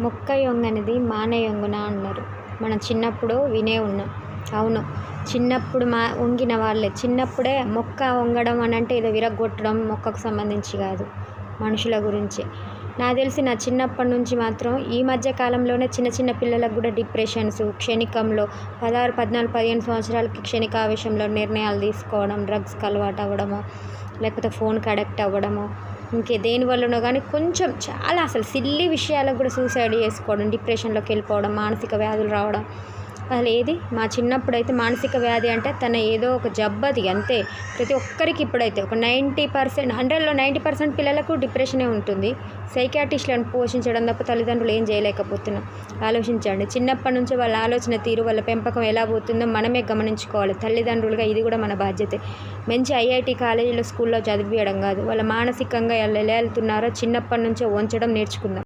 మొక్క యొంగనిది మాన యొంగున అన్నారు. మనం చిన్నప్పుడు వినే ఉన్నాం. అవును, చిన్నప్పుడు వంగిన వాళ్ళే. చిన్నప్పుడే మొక్క వంగడం అని అంటే ఏదో విరగ్గొట్టడం మొక్కకు సంబంధించి కాదు, మనుషుల గురించే. నాకు తెలిసి నా చిన్నప్పటి నుంచి మాత్రం ఈ మధ్య కాలంలోనే చిన్న చిన్న పిల్లలకు కూడా డిప్రెషన్స్, క్షణికంలో 16, 14, 15 సంవత్సరాలకి క్షణికావేశంలో నిర్ణయాలు తీసుకోవడం, డ్రగ్స్కి అలవాటు అవ్వడము, లేకపోతే ఫోన్కి అడిక్ట్ అవ్వడము, ఇంకే దేని వల్లనో కానీ కొంచెం చాలా అసలు సిల్లీ విషయాలకు కూడా సూసైడ్ చేసుకోవడం, డిప్రెషన్లోకి వెళ్ళిపోవడం, మానసిక వ్యాధులు రావడం. అసలు ఏది మా చిన్నప్పుడు అయితే మానసిక వ్యాధి అంటే తన ఏదో ఒక జబ్బది అంతే. ప్రతి ఒక్కరికి ఇప్పుడైతే ఒక 90%, 100లో 90% పిల్లలకు డిప్రెషనే ఉంటుంది. సైకాట్రిస్టులను పోషించడం తప్ప తల్లిదండ్రులు ఏం చేయలేకపోతున్నాం. ఆలోచించండి, చిన్నప్పటి నుంచి వాళ్ళ ఆలోచన తీరు, వాళ్ళ పెంపకం ఎలా పోతుందో మనమే గమనించుకోవాలి. తల్లిదండ్రులుగా ఇది కూడా మన బాధ్యతే. మంచి ఐఐటి కాలేజీలో, స్కూల్లో చదివించడం కాదు, వాళ్ళ మానసికంగా ఎలా వెళ్తున్నారో చిన్నప్పటి నుంచే ఉంచడం నేర్చుకుందాం.